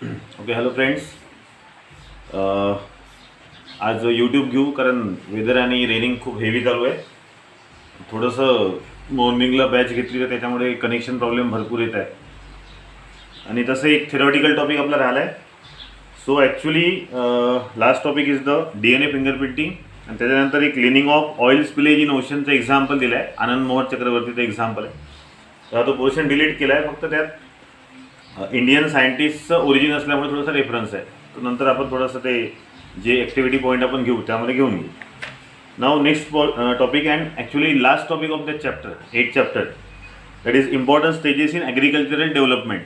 Okay, hello friends. आज YouTube घेऊ कारण वेदर आणि रेनिंग खूप हेवी चालू आहे. थोडंसं मॉर्निंगला बॅच घेतली तर त्याच्यामुळे कनेक्शन प्रॉब्लेम भरपूर येत आहे. आणि तसं एक थेरॉटिकल टॉपिक आपला राहिला आहे. So actually last topic is the DNA fingerprinting आणि त्याच्यानंतर एक cleaning of oil spillage in ओशनचं एक्झाम्पल दिलं आहे. आनंद मोहन चक्रवर्तीचं एक्झाम्पल आहे. तर तो पोर्शन डिलीट केला आहे. फक्त त्यात इंडियन सायंटिस्टचं ओरिजिन असल्यामुळे थोडासा रेफरन्स आहे. तर नंतर आपण थोडंसं ते जे ॲक्टिव्हिटी पॉईंट आपण घेऊ त्यामध्ये घेऊन घेऊ. नाव next topic and actually last topic of the chapter 8 chapter that is important stages in agricultural development.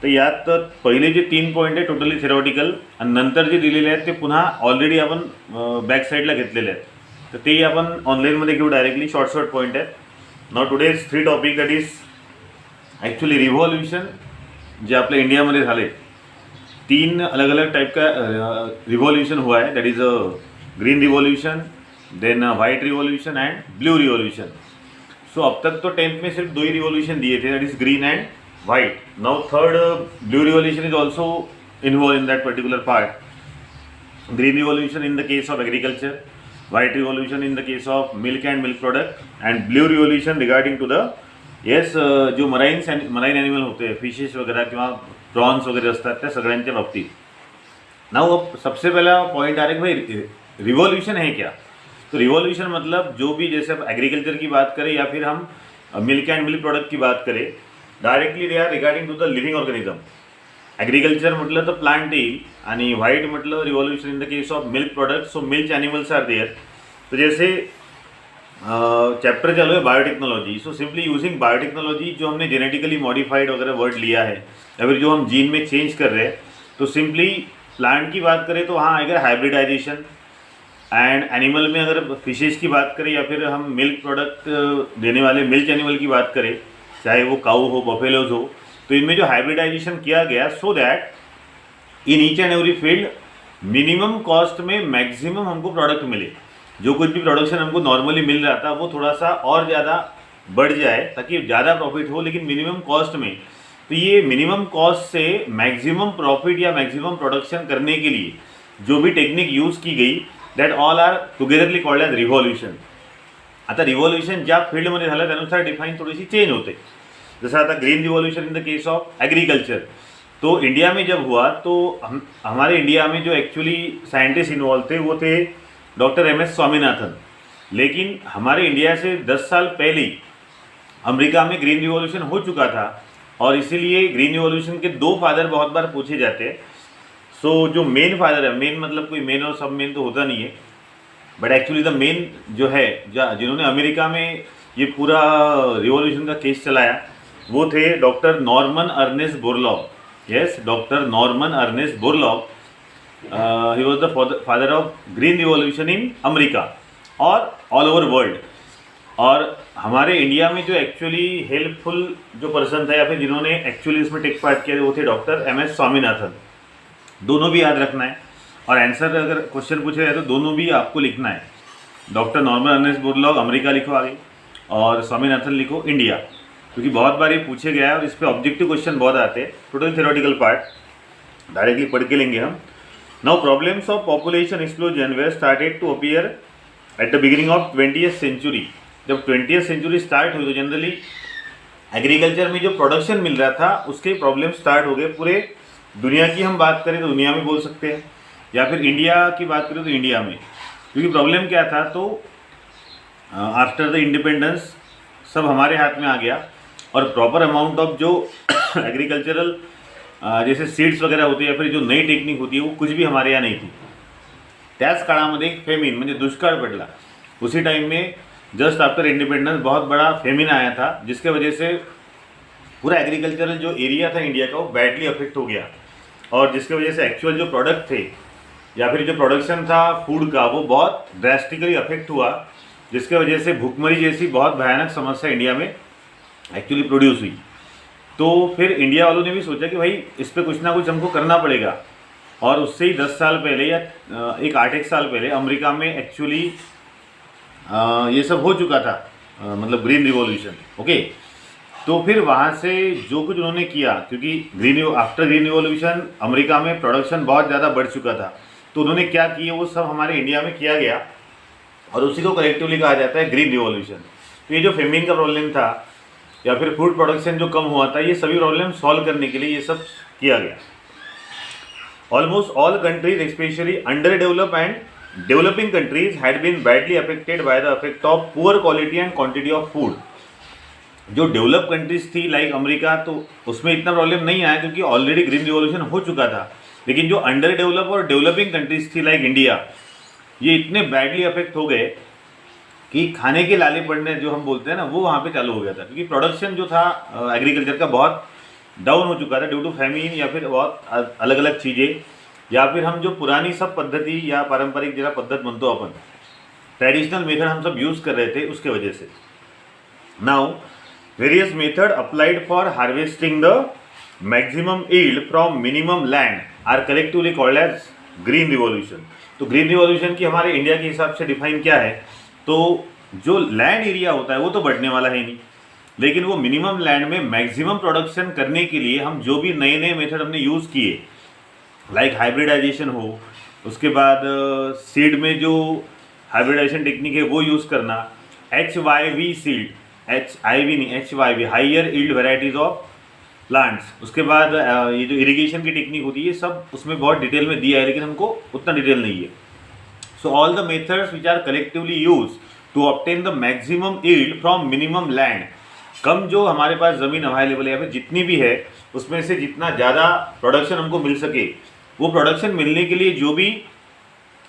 तर यात पहिले जे 3 पॉईंट आहे टोटली थेरॉटिकल आणि नंतर जे दिलेले आहेत ते पुन्हा ऑलरेडी आपण बॅक साईडला घेतलेले आहेत. तर तेही आपण ऑनलाईनमध्ये घेऊ डायरेक्टली. शॉर्ट पॉईंट आहेत. नाव today's 3 topic that is actually revolution जे आपल्या इंडियामध्ये झाले. 3 अलग अलग टाइप का रिवॉल्यूशन हुआ है. That is a green revolution, then white revolution and blue revolution. So अब तक तो 10th में सिर्फ 2 ही रिवॉल्यूशन दिए थे, that is green and white. Now third blue revolution is also involve in that particular part. Green revolution in the case of agriculture, white revolution in the case of milk and milk product and blue revolution regarding to the जो marine animal होते, fishes वगैरह किंवा prawns वगैरह असतात त्या सगळ्यांच्या बाबतीत. Now अब सबसे पहला पॉइंट आ रहा है कि भाई रिवॉल्यूशन है क्या. तो रिवॉल्यूशन मतलब जो भी जैसे अब एग्रीकल्चर की बात करें या फिर हम मिल्क एंड मिल्क प्रोडक्ट की बात करें, directly they are regarding to the living organism. Agriculture म्हटलं तर प्लांट येईल आणि व्हाईट म्हटलं revolution in the case of milk product. So milk animals are there. तो जैसे चैप्टर चालू है biotechnology. So simply using biotechnology जो हमने जेनेटिकली मॉडिफाइड वगैरह वर्ड लिया है या फिर जो हम जीन में चेंज कर रहे हैं, तो सिंपली प्लांट की बात करें तो वहाँ आएगा हाइब्रिडाइजेशन. एंड एनिमल में अगर फिशेस की बात करें या फिर हम मिल्क प्रोडक्ट देने वाले मिल्क एनिमल की बात करें, चाहे वो काऊ हो, बफेलोज हो, तो इनमें जो हाइब्रिडाइजेशन किया गया so that in each and every field minimum cost में मैक्सिमम हमको प्रोडक्ट मिले. जो कुछ भी प्रोडक्शन हमको नॉर्मली मिल रहा था वो थोड़ा सा और ज़्यादा बढ़ जाए ताकि ज़्यादा प्रॉफिट हो, लेकिन मिनिमम कॉस्ट में. तो ये मिनिमम कॉस्ट से मैक्सिमम प्रॉफिट या मैक्सिमम प्रोडक्शन करने के लिए जो भी टेक्निक यूज़ की गई that all are togetherly called as revolution. आता रिव्हॉल्युशन ज्या फील्डमध्ये झालं त्यानुसार डिफाईन थोडीशी चेंज होते. जसं आता green revolution in the case of agriculture, तो इंडिया में जब हुआ तो हमारे इंडिया में जो एक्चुअली साइंटिस्ट इन्वॉल्व थे वो थे डॉक्टर MS स्वामीनाथन. लेकिन हमारे इंडिया से 10 साल पहले ही अमेरिका में ग्रीन रिवॉल्यूशन हो चुका था और इसीलिए ग्रीन रिवॉल्यूशन के 2 फादर बहुत बार पूछे जाते हैं. सो जो मेन फादर है, मेन मतलब कोई मेन और सब मेन तो होता नहीं है, बट एक्चुअली द मेन जो है जिन्होंने अमेरिका में ये पूरा रिवॉल्यूशन का केस चलाया वो थे doctor Norman Ernest Borlaug. Yes, doctor Norman Ernest Borlaug. He was the father of green revolution in America और ऑल ओवर वर्ल्ड. और हमारे इंडिया में जो एक्चुअली हेल्पफुल जो पर्सन था या फिर जिन्होंने एक्चुअली इसमें टेक पार्ट किया वो थे डॉक्टर MS स्वामीनाथन. दोनों भी याद रखना है और आंसर अगर क्वेश्चन पूछे जाए तो दोनों भी आपको लिखना है. Doctor Norman Ernest Borlaug America लिखो आगे और स्वामीनाथन लिखो इंडिया, क्योंकि बहुत बार ये पूछे गया है और इस पर ऑब्जेक्टिव क्वेश्चन बहुत आते हैं. टोटल थ्योरेटिकल पार्ट डायरेक्टली पढ़ के लेंगे हम. Now problems of population explosion were started to appear at the beginning of 20th century. जब 20th century स्टार्ट हुई तो जनरली एग्रीकल्चर में जो प्रोडक्शन मिल रहा था उसके प्रॉब्लम स्टार्ट हो गए. पूरे दुनिया की हम बात करें तो दुनिया में बोल सकते हैं या फिर इंडिया की बात करें तो इंडिया में. क्योंकि प्रॉब्लम क्या था, तो आफ्टर द इंडिपेंडेंस सब हमारे हाथ में आ गया और प्रॉपर अमाउंट ऑफ जो एग्रीकल्चरल जैसे सीड्स वगैरह होते या फिर जो नई टेक्निक होती है वो कुछ भी हमारे यहाँ नहीं थी. त्याच काळामध्ये एक फेमिन म्हणजे दुष्काळ पडला. उसी टाइम में जस्ट आफ्टर इंडिपेंडेंस बहुत बड़ा फेमिन आया था जिसके वजह से पूरा एग्रीकल्चरल जो एरिया था इंडिया का वो बैडली अफेक्ट हो गया और जिसके वजह से एक्चुअल जो प्रोडक्ट थे या फिर जो प्रोडक्शन था फूड का वो बहुत ड्रास्टिकली अफेक्ट हुआ, जिसके वजह से भूखमरी जैसी बहुत भयानक समस्या इंडिया में एक्चुअली प्रोड्यूस हुई. तो फिर इंडिया वालों ने भी सोचा कि भाई इस पर कुछ ना कुछ हमको करना पड़ेगा और उससे ही 10 साल पहले या एक 8-1 साल पहले अमेरिका में एक्चुअली ये सब हो चुका था, मतलब ग्रीन रिवॉल्यूशन. ओके, तो फिर वहाँ से जो कुछ उन्होंने किया, क्योंकि आफ्टर ग्रीन रिवॉल्यूशन अमेरिका में प्रोडक्शन बहुत ज़्यादा बढ़ चुका था, तो उन्होंने क्या किया वो सब हमारे इंडिया में किया गया और उसी को कलेक्टिवली कहा जाता है ग्रीन रिवॉल्यूशन। तो ये जो फेमिन का प्रॉब्लम था या फिर फूड प्रोडक्शन जो कम हुआ था, ये सभी प्रॉब्लम सॉल्व करने के लिए ये सब किया गया। Almost all countries specially under develop and developing countries had been badly affected by the effect of poor quality and quantity of food. जो डेवलप कंट्रीज थी लाइक अमेरिका, तो उसमें इतना प्रॉब्लम नहीं आया क्योंकि ऑलरेडी ग्रीन रिवॉल्यूशन हो चुका था। लेकिन जो अंडर डेवलप और डेवलपिंग कंट्रीज थी लाइक इंडिया, ये इतने बैडली अफेक्ट हो गए कि खाने के लाले पड़ने जो हम बोलते हैं ना, वो वहाँ पे चालू हो गया था, क्योंकि प्रोडक्शन जो था एग्रीकल्चर का बहुत डाउन हो चुका था ड्यू टू फैमिन या फिर बहुत अलग अलग चीज़ें, या फिर हम जो पुरानी सब पद्धति या पारंपरिक जरा पद्धत बनते अपन ट्रेडिशनल मेथड हम सब यूज़ कर रहे थे उसके वजह से। Now various method applied for harvesting the maximum yield from minimum land are collectively called as green revolution. तो ग्रीन रिवॉल्यूशन की हमारे इंडिया के हिसाब से डिफाइन क्या है, तो जो लैंड एरिया होता है वो तो बढ़ने वाला है नहीं, लेकिन वो मिनिमम लैंड में मैक्सिमम प्रोडक्शन करने के लिए हम जो भी नए नए मेथड हमने यूज़ किए, लाइक हाइब्रिडाइजेशन हो, उसके बाद सीड में जो हाइब्रिडाइजेशन टेक्निक है वो यूज़ करना, HYV सीड, HIV नहीं HYV higher yield varieties of plants, उसके बाद ये जो इरिगेशन की टेक्निक होती है सब उसमें बहुत डिटेल में दिया है, लेकिन हमको उतना डिटेल नहीं है। So all the methods which are collectively use to obtain the maximum yield from minimum land. कम जो हमारे पास ज़मीन अवेलेबल है या फिर जितनी भी है उसमें से जितना ज़्यादा प्रोडक्शन हमको मिल सके, वो प्रोडक्शन मिलने के लिए जो भी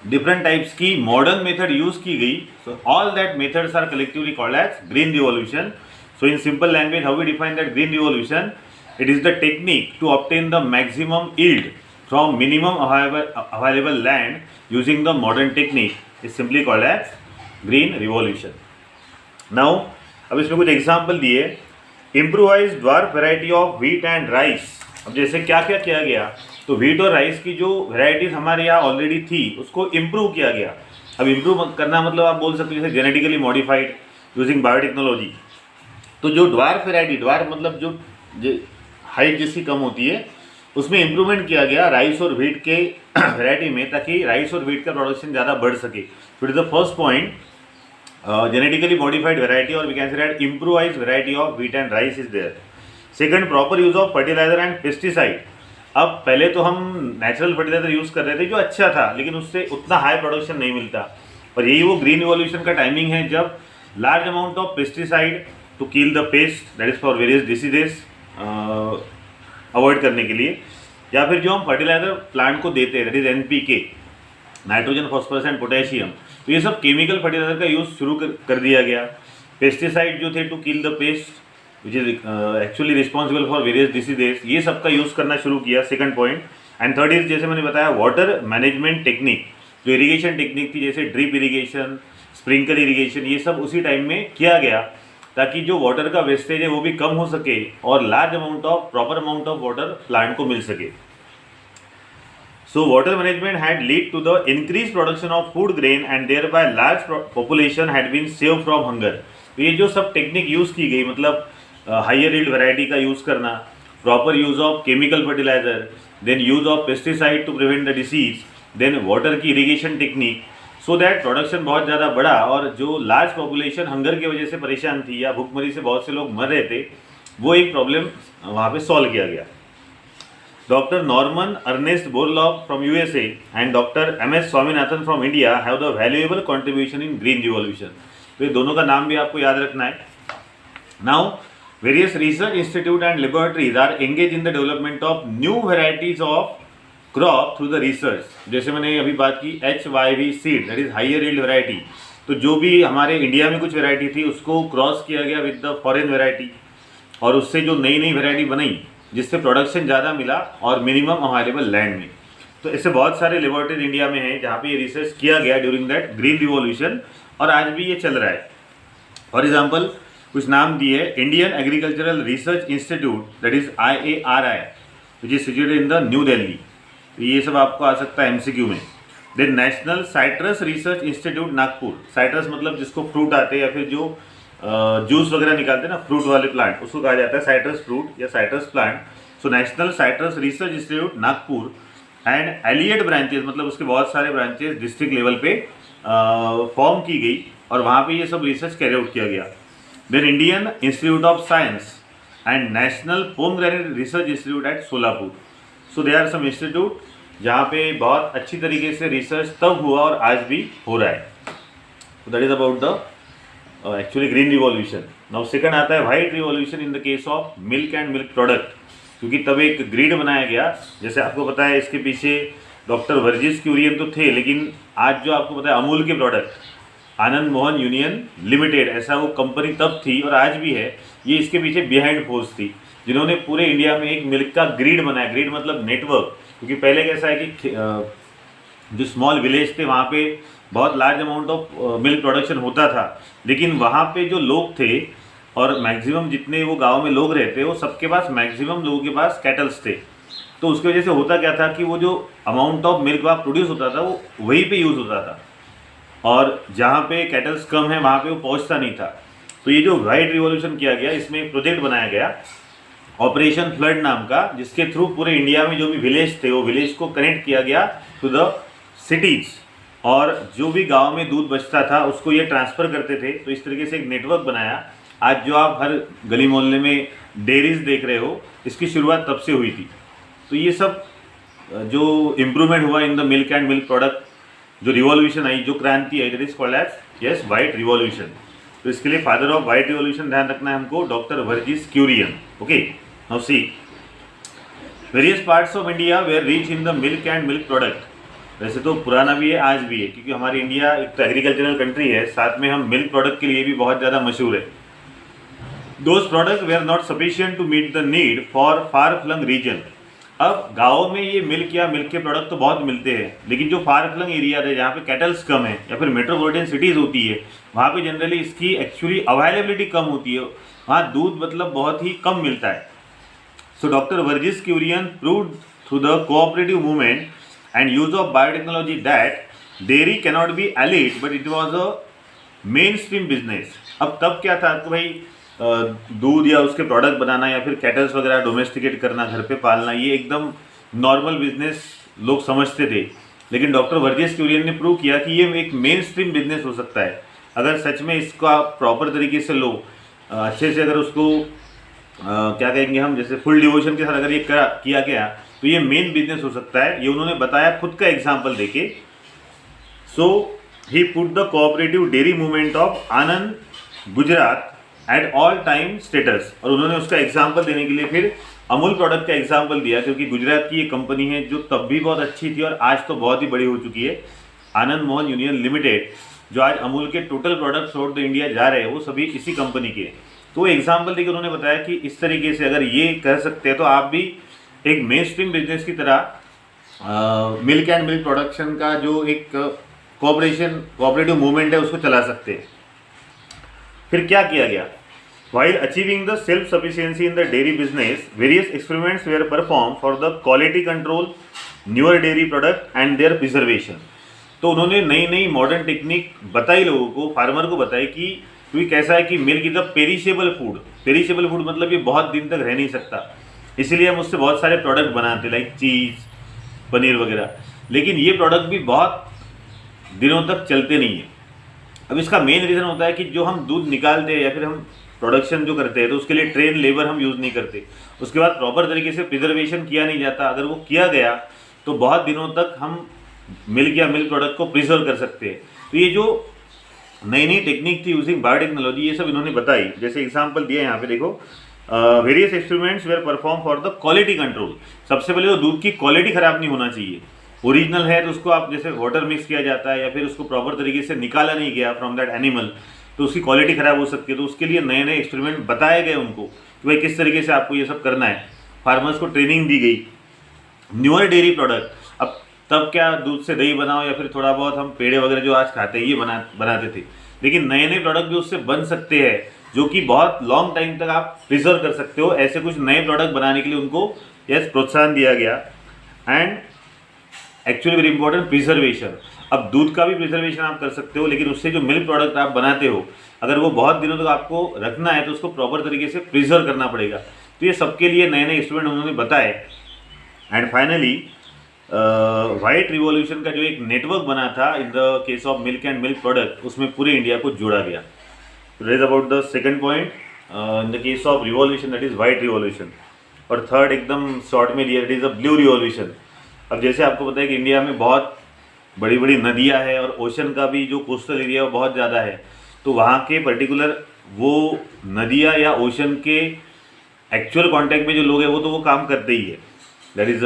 डिफरेंट टाइप्स की मॉडर्न मेथड यूज़ की गई, so all that methods are collectively called as green revolution. So in simple language how we define that green revolution, it is the technique to obtain the maximum yield from minimum available land using the modern technique is simply called as green revolution. Now अब इसमें कुछ example दिए, improvise dwarf variety of wheat and rice. अब जैसे क्या क्या किया गया, तो व्हीट और राइस की जो वैरायटीज हमारे यहाँ ऑलरेडी थी उसको इम्प्रूव किया गया। अब इम्प्रूव करना मतलब आप बोल सकते हो जैसे जेनेटिकली मॉडिफाइड यूजिंग बायोटेक्नोलॉजी। तो जो ड्वार्फ वैरायटी, ड्वार्फ मतलब जो हाइट जिसकी कम होती है, उसमें इम्प्रूवमेंट किया गया राइस और व्हीट के वैरायटी में, ताकि राइस और व्हीट का प्रोडक्शन ज़्यादा बढ़ सके। तो it is the first point, genetically modified variety और we can say that improvise variety of wheat and rice is there. Second, proper use of fertilizer and pesticide. अब पहले तो हम नेचुरल फर्टिलाइजर यूज़ कर रहे थे जो अच्छा था, लेकिन उससे उतना हाई प्रोडक्शन नहीं मिलता, और यही वो ग्रीन रिवॉल्यूशन का टाइमिंग है जब large amount of pesticide to kill the pest, that is for various diseases avoid करने के लिए, या फिर जो हम फर्टिलाइजर प्लांट को देते हैं that is NPK, nitrogen phosphorus and potassium, तो ये सब केमिकल फर्टिलाइजर का यूज़ शुरू कर दिया गया। पेस्टिसाइड जो थे to kill the pest which is actually responsible for various diseases, ये सब का यूज़ करना शुरू किया, second point. And third is जैसे मैंने बताया वाटर मैनेजमेंट टेक्निक, जो इरीगेशन टेक्निक थी जैसे ड्रिप इरीगेशन, स्प्रिंकल इरीगेशन, ये सब उसी टाइम में किया गया ताकि जो वाटर का वेस्टेज है वो भी कम हो सके और large amount of proper amount of water plant को मिल सके। So water management had lead to the increase production of food grain and thereby large population had been save from hunger. तो ये जो सब टेक्निक यूज़ की गई, मतलब हाइयर यील्ड वैरायटी का यूज़ करना, proper use of chemical fertilizer, then use of pesticide to prevent the disease, then water की irrigation technique, so that production बहुत ज़्यादा बढ़ा और जो लार्ज पॉपुलेशन हंगर की वजह से परेशान थी या भूखमरी से बहुत से लोग मर रहे थे, वो एक प्रॉब्लम वहाँ पे सॉल्व किया गया। Doctor Norman Ernest Borlaug from USA and doctor MS Swaminathan from India have the valuable contribution in green revolution. तो ये दोनों का नाम भी आपको याद रखना है। Now various research institute and laboratories are engage in the development of new varieties of crop through the research. जैसे मैंने अभी बात की HYV seed, that is higher yield variety, तो जो भी हमारे इंडिया में कुछ वैरायटी थी उसको क्रॉस किया गया विद द फॉरेन वैरायटी, और उससे जो नई नई वैरायटी बनी जिससे प्रोडक्शन ज़्यादा मिला और मिनिमम अवेलेबल लैंड में। तो ऐसे बहुत सारे लेबोरेटरीज इंडिया में हैं जहाँ पे ये रिसर्च किया गया ड्यूरिंग दैट ग्रीन रिवॉल्यूशन, और आज भी ये चल रहा है। फॉर एग्जाम्पल कुछ नाम दिए, Indian agricultural research institute that is IARI which is situated in the new Delhi, तो ये सब आपको आ सकता है MCQ में। Then national citrus research institute Nagpur, citrus मतलब जिसको फ्रूट आते हैं या फिर जो जूस वगैरह निकालते हैं ना, फ्रूट वाले प्लांट, उसको कहा जाता है साइट्रस फ्रूट या citrus plant. So national citrus research institute Nagpur and allied branches, मतलब उसके बहुत सारे ब्रांचेस डिस्ट्रिक्ट लेवल पे फॉर्म की गई और वहाँ पे ये सब रिसर्च कैरी आउट किया गया। Then Indian institute of science and national pomegranate research institute at Solapur. So they are some institute जहाँ पे बहुत अच्छी तरीके से रिसर्च तब हुआ और आज भी हो रहा है। That is about the actually green revolution. Now second आता है white revolution in the case of milk and milk product, क्योंकि तब एक ग्रीड बनाया गया। जैसे आपको पता है इसके पीछे डॉक्टर वर्जिस क्यूरियन तो थे, लेकिन आज जो आपको पता है अमूल के product Anand Mohan union limited, ऐसा वो कंपनी तब थी और आज भी है, ये इसके पीछे बिहाइंड फोर्स थी जिन्होंने पूरे इंडिया में एक मिल्क का ग्रिड बनाया। ग्रिड मतलब नेटवर्क, क्योंकि पहले कैसा है कि जो स्मॉल विलेज थे वहाँ पे बहुत large amount of milk production होता था, लेकिन वहाँ पे जो लोग थे और मैक्सिमम जितने वो गांव में लोग रहते वो सबके पास मैक्सिमम लोगों के पास कैटल्स थे। तो उसकी वजह से होता क्या था कि वो जो अमाउंट ऑफ मिल्क वहाँ प्रोड्यूस होता था वो वहीं पे यूज़ होता था, और जहाँ पे कैटल्स कम है वहाँ पे वो पहुँचता नहीं था। तो ये जो वाइट रिवॉल्यूशन किया गया, इसमें एक प्रोजेक्ट बनाया गया ऑपरेशन फ्लड नाम का, जिसके थ्रू पूरे इंडिया में जो भी विलेज थे वो विलेज को कनेक्ट किया गया टू द सिटीज़, और जो भी गांव में दूध बचता था उसको ये ट्रांसफ़र करते थे। तो इस तरीके से एक नेटवर्क बनाया। आज जो आप हर गली मोहल्ले में डेयरीज देख रहे हो, इसकी शुरुआत तब से हुई थी। तो ये सब जो इम्प्रूवमेंट हुआ in the milk and milk product, जो रिवॉल्यूशन आई, जो क्रांति आई, that is called as yes white revolution. तो इसके लिए फादर ऑफ वाइट रिवॉल्यूशन ध्यान रखना है हमको, doctor Verghese Kurien. Okay, now see various parts of India where rich in the milk and milk product. वैसे तो पुराना भी है आज भी है, क्योंकि हमारी इंडिया एक तो एग्रीकल्चरल कंट्री है, साथ में हम मिल्क प्रोडक्ट के लिए भी बहुत ज़्यादा मशहूर है। Those product they are not sufficient to meet the need for far flung region. अब गाँव में ये मिल्क या मिल्क के प्रोडक्ट तो बहुत मिलते हैं, लेकिन जो फार फ्लंग एरिया है जहाँ पे कैटल्स कम है या फिर मेट्रोपॉलिटन सिटीज़ होती है, वहाँ पे जनरली इसकी एक्चुअली अवेलेबिलिटी कम होती है, वहाँ दूध मतलब बहुत ही कम मिलता है। So doctor Verghese Kurien proved through the cooperative movement and use of biotechnology that dairy cannot be elite but it was a mainstream business। अब तब क्या था कि भाई दूध या उसके प्रोडक्ट बनाना या फिर कैटल्स वगैरह डोमेस्टिकेट करना, घर पे पालना, ये एकदम नॉर्मल बिजनेस लोग समझते थे। लेकिन डॉक्टर वर्जिस क्यूरियन ने प्रूव किया कि ये एक मेन स्ट्रीम बिजनेस हो सकता है अगर सच में इसका प्रॉपर तरीके से लो, अच्छे से अगर उसको क्या कहेंगे हम, जैसे फुल डिवोशन के साथ अगर ये किया गया तो ये मेन बिजनेस हो सकता है। ये उन्होंने बताया खुद का एग्जाम्पल देके। So he put the cooperative dairy movement of Anand Gujarat at all time status, और उन्होंने उसका एग्जाम्पल देने के लिए फिर अमूल प्रोडक्ट का एग्जाम्पल दिया, क्योंकि गुजरात की ये कंपनी है जो तब भी बहुत अच्छी थी और आज तो बहुत ही बड़ी हो चुकी है, आनंद मोहन यूनियन लिमिटेड। जो आज अमूल के total product through the India जा रहे हैं वो सभी इसी कंपनी के। तो एग्जाम्पल देकर उन्होंने बताया कि इस तरीके से अगर ये कर सकते हैं तो आप भी एक मेन स्ट्रीम बिजनेस की तरह मिल्क एंड मिल्क प्रोडक्शन का जो एक कोऑपरेटिव मूवमेंट है उसको चला सकते हैं। फिर क्या किया गया? While achieving the self-sufficiency in the dairy business, various experiments were performed for the quality control, newer dairy product and their preservation। तो उन्होंने नई नई मॉडर्न टेक्निक बताई लोगों को, फार्मर को बताई कि क्योंकि कैसा है कि milk is a perishable food. Perishable food मतलब ये बहुत दिन तक रह नहीं सकता, इसीलिए हम उससे बहुत सारे प्रोडक्ट बनाते लाइक चीज़, पनीर वगैरह, लेकिन ये प्रोडक्ट भी बहुत दिनों तक चलते नहीं है। अब इसका मेन रीज़न होता है कि जो हम दूध निकालते हैं या फिर हम प्रोडक्शन जो करते हैं तो उसके लिए ट्रेन लेबर हम यूज़ नहीं करते, उसके बाद प्रॉपर तरीके से प्रिजर्वेशन किया नहीं जाता। अगर वो किया गया तो बहुत दिनों तक हम मिल्क या मिल्क प्रोडक्ट को प्रिजर्व कर सकते हैं। तो ये जो नई नई टेक्निक थी यूजिंग बायोटेक्नोलॉजी, ये सब इन्होंने बताई। जैसे एग्जांपल दिया यहाँ पे देखो, various experiments were perform for the quality control. सबसे पहले तो दूध की क्वालिटी ख़राब नहीं होना चाहिए। ओरिजिनल है तो उसको आप जैसे वाटर मिक्स किया जाता है या फिर उसको प्रॉपर तरीके से निकाला नहीं गया फ्रॉम दैट एनिमल, तो उसकी क्वालिटी ख़राब हो सकती है। तो उसके लिए नए नए एक्सपेरिमेंट बताए गए उनको कि भाई किस तरीके से आपको ये सब करना है। फार्मर्स को ट्रेनिंग दी गई। न्यूअर डेयरी प्रोडक्ट, अब तब क्या दूध से दही बनाओ या फिर थोड़ा बहुत हम पेड़े वगैरह जो आज खाते हैं ये बनाते थे, लेकिन नए नए प्रोडक्ट भी उससे बन सकते हैं जो कि बहुत लॉन्ग टाइम तक आप प्रिजर्व कर सकते हो। ऐसे कुछ नए प्रोडक्ट बनाने के लिए उनको यस प्रोत्साहन दिया गया। And actually very important preservation. अब दूध का भी प्रिजर्वेशन आप कर सकते हो, लेकिन उससे जो मिल्क प्रोडक्ट आप बनाते हो अगर वो बहुत दिनों तक आपको रखना है तो उसको प्रॉपर तरीके से प्रिजर्व करना पड़ेगा। तो ये सबके लिए नए नए इंस्ट्रूमेंट उन्होंने बताए। एंड फाइनली वाइट रिवॉल्यूशन का जो एक नेटवर्क बना था इन the case of milk and milk product, उसमें पूरे इंडिया को जोड़ा गया। तो that is about the second point in the case of revolution, that is white revolution. और थर्ड एकदम शॉर्ट में दिया, that is a blue revolution. अब जैसे आपको पता है कि इंडिया में बहुत बड़ी बड़ी नदियाँ हैं और ओशन का भी जो कोस्टल एरिया है वो बहुत ज़्यादा है। तो वहाँ के पर्टिकुलर वो नदियाँ या ओशन के एक्चुअल कांटेक्ट में जो लोग हैं वो काम करते ही है, दैट इज़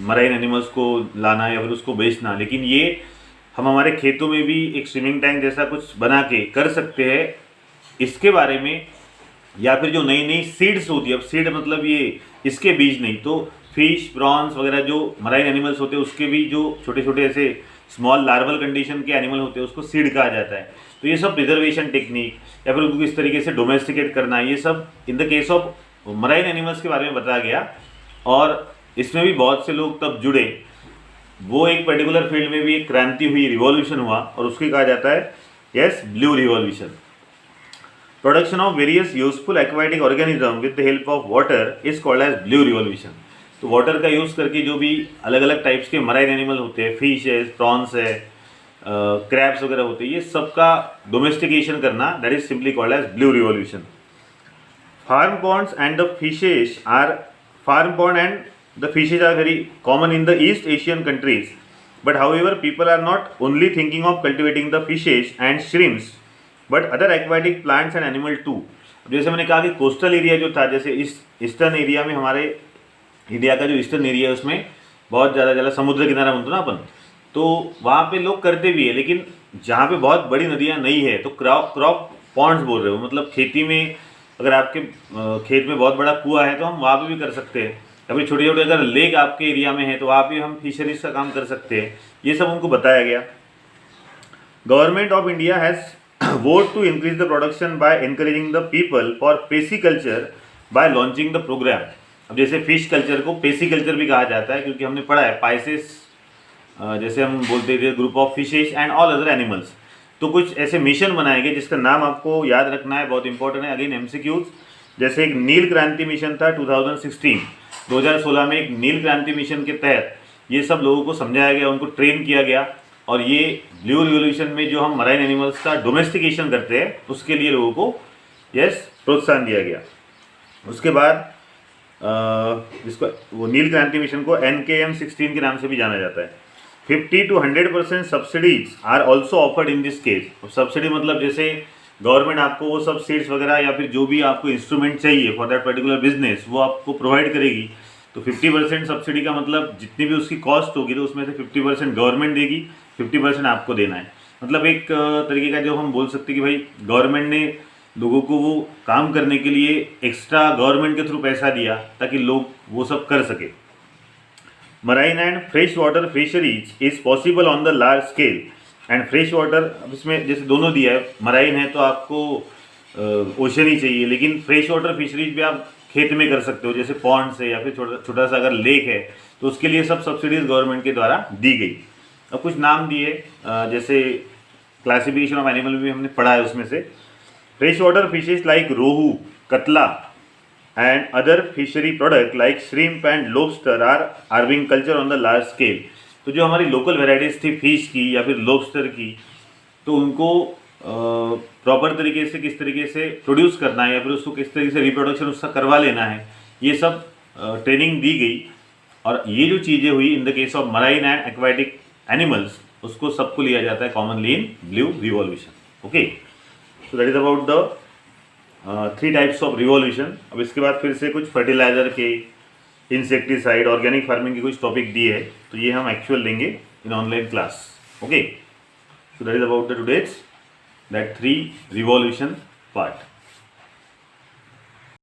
मराइन एनिमल्स को लाना या फिर उसको बेचना। लेकिन ये हम हमारे खेतों में भी एक स्विमिंग टैंक जैसा कुछ बना के कर सकते हैं। इसके बारे में या फिर जो नई नई सीड्स होती है, अब सीड मतलब ये इसके बीज नहीं, तो फिश प्रॉन्स वगैरह जो मराइन एनिमल्स होते हैं उसके भी जो छोटे छोटे ऐसे स्मॉल लार्वल कंडीशन के एनिमल होते हैं उसको सीड कहा जाता है। तो ये सब प्रिजर्वेशन टेक्निक या फिर उनको किस तरीके से डोमेस्टिकेट करना, ये सब इन the case of marine animals के बारे में बताया गया। और इसमें भी बहुत से लोग तब जुड़े, वो एक पर्टिकुलर फील्ड में भी एक क्रांति हुई, रिवॉल्यूशन हुआ, और उसको कहा जाता है as blue revolution. Production of various useful aquatic organism with the help of water is called as blue revolution. तो वाटर का यूज़ करके जो भी अलग अलग टाइप्स के मराइन एनिमल होते हैं, फिश है, प्रॉन्स है, क्रैब्स वगैरह होते हैं, ये सबका डोमेस्टिकेशन करना, that is simply called as blue revolution. Farm ponds and the fishes are the fishes are very common in the East Asian countries, but however people are not only thinking of cultivating the fishes and shrimps but other aquatic plants and animal too। जैसे मैंने कहा कि coastal area जो था, जैसे इस eastern area में, हमारे इंडिया का जो ईस्टर्न एरिया है उसमें बहुत ज़्यादा समुद्र किनारा बोलते ना अपन, तो वहाँ पे लोग करते भी है। लेकिन जहाँ पे बहुत बड़ी नदियाँ नहीं है तो क्रॉप पॉन्ड्स बोल रहे हो, मतलब खेती में अगर आपके खेत में बहुत बड़ा कुआं है तो हम वहाँ पे भी कर सकते हैं, या फिर छोटे छोटे अगर लेक आपके एरिया में है तो वहाँ पे हम फिशरीज का काम कर सकते हैं। ये सब उनको बताया गया। Government of India has vowed to increase the production by encouraging the people for pisciculture by launching the program. अब जैसे फिश कल्चर को पेसी कल्चर भी कहा जाता है, क्योंकि हमने पढ़ा है पाइसेस, जैसे हम बोलते थे group of fishes and all other animals. तो कुछ ऐसे मिशन बनाए गए जिसका नाम आपको याद रखना है, बहुत इंपॉर्टेंट है, अगेन एमसीक्यूज। जैसे एक नील क्रांति मिशन था 2016 में, एक नील क्रांति मिशन के तहत ये सब लोगों को समझाया गया, उनको ट्रेन किया गया, और ये ब्लू रिवॉल्यूशन में जो हम मराइन एनिमल्स का डोमेस्टिकेशन करते हैं उसके लिए लोगों को प्रोत्साहन दिया गया। उसके बाद जिसको वो नील क्रांति मिशन को NKM16 के नाम से भी जाना जाता है। 50 to 100% subsidies are also offered in this case. Subsidy मतलब जैसे गवर्नमेंट आपको वो सब सीड्स वगैरह या फिर जो भी आपको इंस्ट्रूमेंट चाहिए फॉर दैट पर्टिकुलर बिजनेस वो आपको प्रोवाइड करेगी। तो 50% सब्सिडी का मतलब जितनी भी उसकी कॉस्ट होगी तो उसमें से 50% गवर्नमेंट देगी, 50% आपको देना है। मतलब एक तरीके का जो हम बोल सकते हैं कि भाई गवर्नमेंट ने लोगों को वो काम करने के लिए एक्स्ट्रा गवर्नमेंट के थ्रू पैसा दिया ताकि लोग वो सब कर सके। Marine and fresh water fisheries is possible on the large scale and fresh water, अब इसमें जैसे दोनों दिया है, मराइन है तो आपको ओशन ही चाहिए, लेकिन फ्रेश वाटर फिशरीज भी आप खेत में कर सकते हो, जैसे पॉन्ड्स है या फिर छोटा सा अगर लेक है तो उसके लिए सब सब्सिडीज गवर्नमेंट के द्वारा दी गई। अब कुछ नाम दिए, जैसे क्लासिफिकेशन ऑफ एनिमल भी हमने पढ़ा है उसमें से। फ्रेश वाटर फिशेज लाइक रोहू, कतला and other fishery product like shrimp and lobster are being cultured on the large scale। तो जो हमारी लोकल वेराइटीज़ थी फिश की या फिर लॉबस्टर की, तो उनको प्रॉपर तरीके से किस तरीके से प्रोड्यूस करना है या फिर उसको किस तरीके से रिप्रोडक्शन उसका करवा लेना है, ये सब ट्रेनिंग दी गई। और ये जो चीज़ें हुई इन the case of marine and aquatic animals, उसको सबको लिया जाता है commonly in blue revolution. Okay, so that is about the 3 types of revolution. अब इसके बाद फिर से कुछ फर्टिलाइजर के, इंसेक्टिसाइड, ऑर्गेनिक फार्मिंग के कुछ टॉपिक दिए हैं, तो ये हम एक्चुअल लेंगे in online class. Okay, so that is about the today's that 3 revolution part.